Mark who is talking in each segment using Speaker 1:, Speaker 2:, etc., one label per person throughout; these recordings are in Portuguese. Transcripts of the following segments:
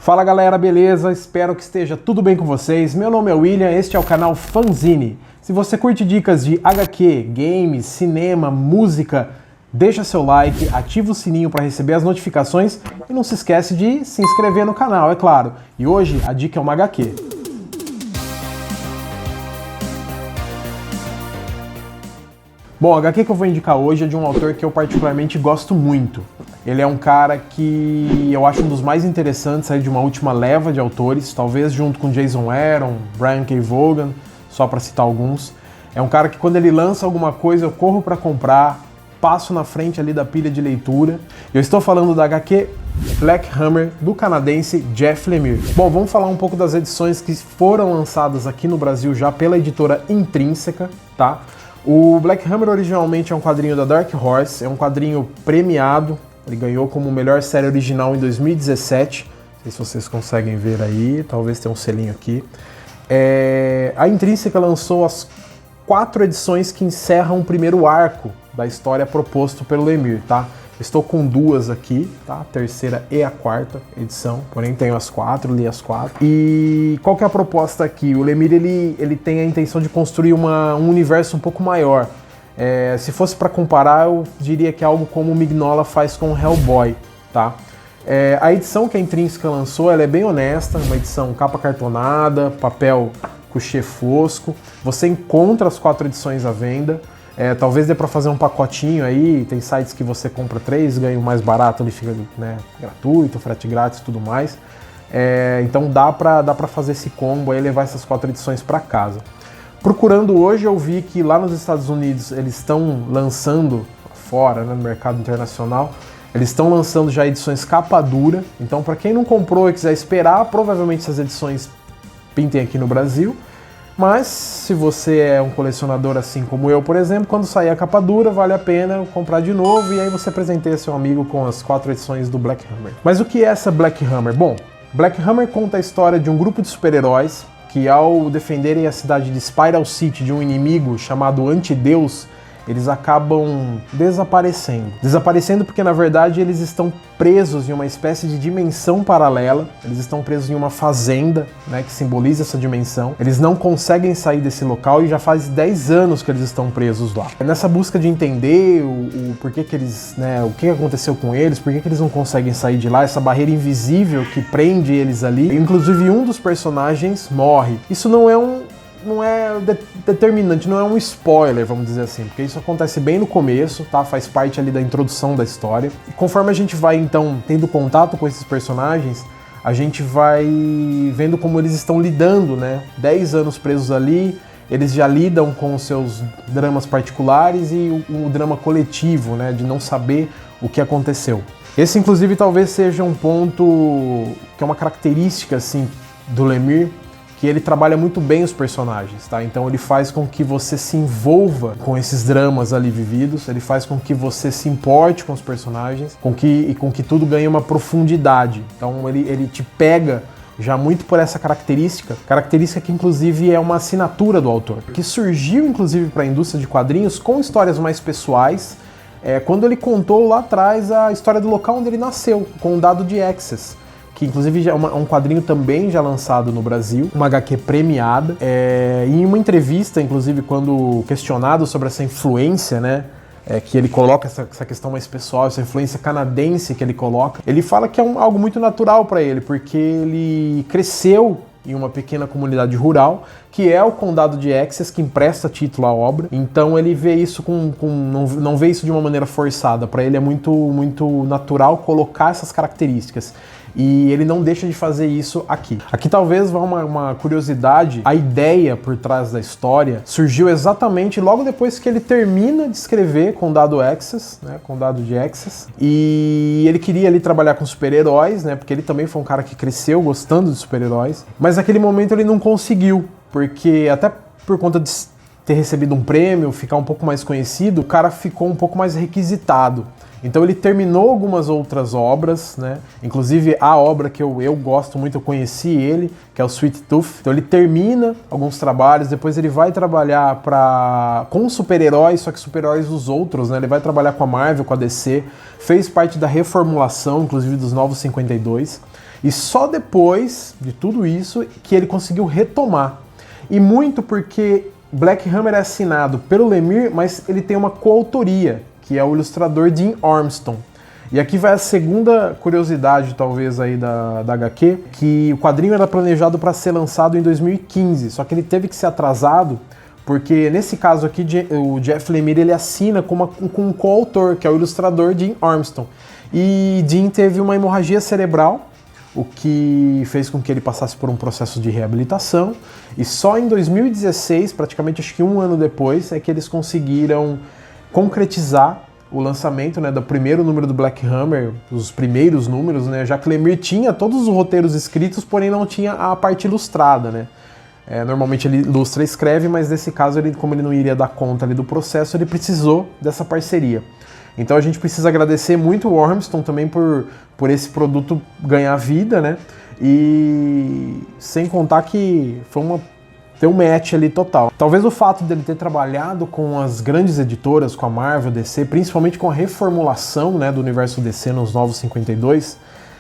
Speaker 1: Fala galera, beleza? Espero que esteja tudo bem com vocês. Meu nome é William, este é o canal Fanzine. Se você curte dicas de HQ, games, cinema, música, deixa seu like, ativa o sininho para receber as notificações e não se esquece de se inscrever no canal, é claro. E hoje a dica é uma HQ. Bom, a HQ que eu vou indicar hoje é de um autor que eu particularmente gosto muito. Ele é um cara que eu acho um dos mais interessantes aí de uma última leva de autores, talvez junto com Jason Aaron, Brian K. Vaughan, só para citar alguns. É um cara que quando ele lança alguma coisa eu corro para comprar, passo na frente ali da pilha de leitura. Eu estou falando da HQ Black Hammer, do canadense Jeff Lemire. Bom, vamos falar um pouco das edições que foram lançadas aqui no Brasil já pela editora Intrínseca, tá? O Black Hammer originalmente é um quadrinho da Dark Horse, é um quadrinho premiado, ele ganhou como melhor série original em 2017, não sei se vocês conseguem ver aí, talvez tenha um selinho aqui. A Intrínseca lançou as 4 edições que encerram o primeiro arco da história proposto pelo Lemire, tá? Estou com 2 aqui, tá? A terceira e a 4ª edição, porém tenho as 4, li as 4. E qual que é a proposta aqui? O Lemire ele tem a intenção de construir um universo um pouco maior. Se fosse para comparar, eu diria que é algo como o Mignola faz com Hellboy, tá? A edição que a Intrínseca lançou, ela é bem honesta, uma edição capa cartonada, papel couché fosco. Você encontra as 4 edições à venda. Talvez dê para fazer um pacotinho aí, tem sites que você compra 3, ganha o mais barato, ele fica, né, gratuito, frete grátis e tudo mais. Então dá para fazer esse combo aí e levar essas 4 edições para casa. Procurando hoje eu vi que lá nos Estados Unidos eles estão lançando, fora, né, no mercado internacional, eles estão lançando já edições capa dura. Então para quem não comprou e quiser esperar, provavelmente essas edições pintem aqui no Brasil. Mas se você é um colecionador assim como eu, por exemplo, quando sair a capa dura, vale a pena comprar de novo e aí você presenteia seu amigo com as 4 edições do Black Hammer. Mas o que é essa Black Hammer? Bom, Black Hammer conta a história de um grupo de super-heróis que, ao defenderem a cidade de Spiral City de um inimigo chamado Antideus, eles acabam desaparecendo. Desaparecendo porque, na verdade, eles estão presos em uma espécie de dimensão paralela. Eles estão presos em uma fazenda, né, que simboliza essa dimensão. Eles não conseguem sair desse local e já faz 10 anos que eles estão presos lá. Nessa busca de entender o porquê que eles, né, o que aconteceu com eles, por que eles não conseguem sair de lá, essa barreira invisível que prende eles ali. Inclusive, um dos personagens morre. Isso não é determinante, não é um spoiler, vamos dizer assim, porque isso acontece bem no começo, tá? Faz parte ali da introdução da história. E conforme a gente vai, então, tendo contato com esses personagens, a gente vai vendo como eles estão lidando, né? 10 anos presos ali, eles já lidam com os seus dramas particulares e o drama coletivo, né? De não saber o que aconteceu. Esse, inclusive, talvez seja um ponto que é uma característica, assim, do Lemire, que ele trabalha muito bem os personagens, tá? Então ele faz com que você se envolva com esses dramas ali vividos, ele faz com que você se importe com os personagens, com que tudo ganhe uma profundidade. Então ele te pega já muito por essa característica que inclusive é uma assinatura do autor, que surgiu inclusive para a indústria de quadrinhos com histórias mais pessoais, quando ele contou lá atrás a história do local onde ele nasceu, o Condado de Essex, que inclusive é um quadrinho também já lançado no Brasil, uma HQ premiada. Em uma entrevista, inclusive, quando questionado sobre essa influência, né, que ele coloca, essa questão mais pessoal, essa influência canadense que ele coloca, ele fala que é algo muito natural para ele, porque ele cresceu em uma pequena comunidade rural, que é o Condado de Essex, que empresta título à obra. Então ele vê isso não vê isso de uma maneira forçada. Para ele é muito, muito natural colocar essas características. E ele não deixa de fazer isso aqui. Aqui talvez vá uma curiosidade, a ideia por trás da história surgiu exatamente logo depois que ele termina de escrever Condado Essex, né, Condado de Essex, e ele queria ali trabalhar com super-heróis, né, porque ele também foi um cara que cresceu gostando de super-heróis, mas naquele momento ele não conseguiu, porque até por conta de ter recebido um prêmio, ficar um pouco mais conhecido, o cara ficou um pouco mais requisitado. Então ele terminou algumas outras obras, né? Inclusive a obra que eu gosto muito, eu conheci ele, que é o Sweet Tooth. Então ele termina alguns trabalhos, depois ele vai trabalhar com super-heróis, só que super-heróis dos outros, né? Ele vai trabalhar com a Marvel, com a DC, fez parte da reformulação, inclusive dos Novos 52. E só depois de tudo isso que ele conseguiu retomar. E muito porque Black Hammer é assinado pelo Lemire, mas ele tem uma coautoria, que é o ilustrador Dean Ormston. E aqui vai a segunda curiosidade, talvez, aí da HQ, que o quadrinho era planejado para ser lançado em 2015, só que ele teve que ser atrasado, porque nesse caso aqui o Jeff Lemire ele assina com um coautor, que é o ilustrador Dean Ormston. E Dean teve uma hemorragia cerebral, o que fez com que ele passasse por um processo de reabilitação, e só em 2016, praticamente acho que um ano depois, é que eles conseguiram concretizar o lançamento, né, do primeiro número do Black Hammer, os primeiros números, né, já que Lemire tinha todos os roteiros escritos, porém não tinha a parte ilustrada, né. Normalmente ele ilustra e escreve, mas nesse caso, como ele não iria dar conta ali do processo, ele precisou dessa parceria. Então a gente precisa agradecer muito o Ormston também por esse produto ganhar vida, né, e sem contar que tem um match ali total. Talvez o fato dele ter trabalhado com as grandes editoras, com a Marvel, DC, principalmente com a reformulação, né, do universo DC nos Novos 52,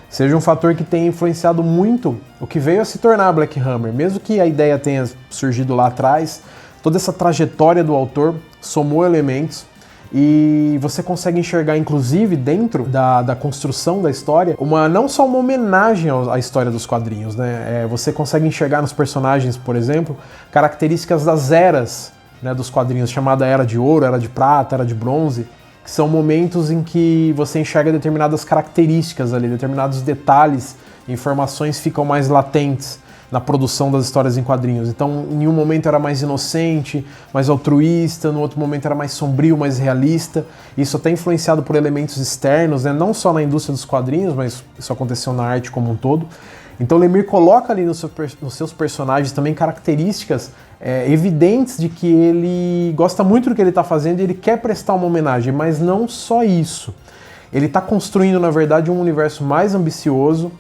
Speaker 1: seja um fator que tenha influenciado muito o que veio a se tornar Black Hammer. Mesmo que a ideia tenha surgido lá atrás, toda essa trajetória do autor somou elementos e você consegue enxergar, inclusive, dentro da construção da história, não só uma homenagem à história dos quadrinhos, né? Você consegue enxergar nos personagens, por exemplo, características das eras, né, dos quadrinhos, chamada Era de Ouro, Era de Prata, Era de Bronze, que são momentos em que você enxerga determinadas características ali, determinados detalhes, informações ficam mais latentes na produção das histórias em quadrinhos. Então, em um momento era mais inocente, mais altruísta, no outro momento era mais sombrio, mais realista. Isso até influenciado por elementos externos, né? Não só na indústria dos quadrinhos, mas isso aconteceu na arte como um todo. Então, Lemire coloca ali nos seus personagens também características evidentes de que ele gosta muito do que ele está fazendo e ele quer prestar uma homenagem, mas não só isso. Ele está construindo, na verdade, um universo mais ambicioso,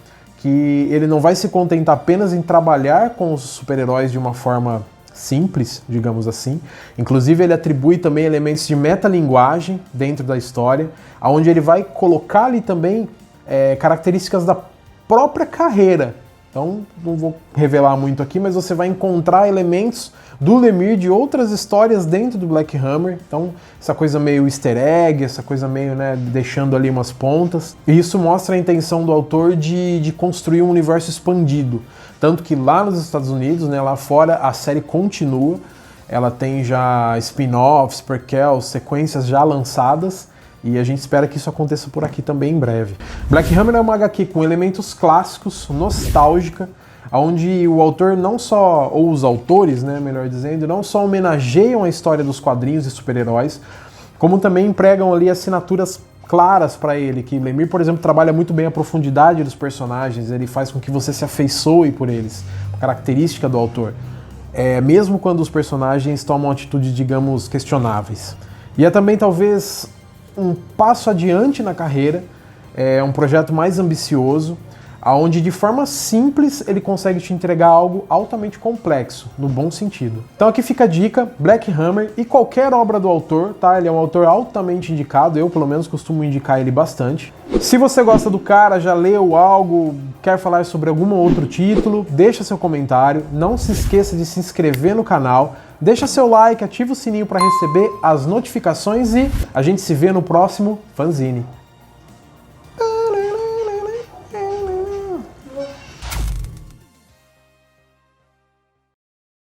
Speaker 1: que ele não vai se contentar apenas em trabalhar com os super-heróis de uma forma simples, digamos assim. Inclusive, ele atribui também elementos de metalinguagem dentro da história, onde ele vai colocar ali também características da própria carreira. Então, não vou revelar muito aqui, mas você vai encontrar elementos do Lemire de outras histórias dentro do Black Hammer. Então, essa coisa meio easter egg, essa coisa meio, né, deixando ali umas pontas. E isso mostra a intenção do autor de construir um universo expandido. Tanto que lá nos Estados Unidos, né, lá fora, a série continua. Ela tem já spin-offs, prequels, sequências já lançadas. E a gente espera que isso aconteça por aqui também em breve. Black Hammer é uma HQ com elementos clássicos, nostálgica, onde o autor não só, ou os autores, né, melhor dizendo, não só homenageiam a história dos quadrinhos e super-heróis, como também empregam ali assinaturas claras para ele, que Lemire, por exemplo, trabalha muito bem a profundidade dos personagens, ele faz com que você se afeiçoe por eles, característica do autor, mesmo quando os personagens tomam atitudes, digamos, questionáveis. E é também, talvez, um passo adiante na carreira, um projeto mais ambicioso, onde de forma simples ele consegue te entregar algo altamente complexo, no bom sentido. Então aqui fica a dica, Black Hammer e qualquer obra do autor, tá? Ele é um autor altamente indicado, eu pelo menos costumo indicar ele bastante. Se você gosta do cara, já leu algo, quer falar sobre algum outro título, deixa seu comentário, não se esqueça de se inscrever no canal, deixa seu like, ativa o sininho para receber as notificações e a gente se vê no próximo fanzine.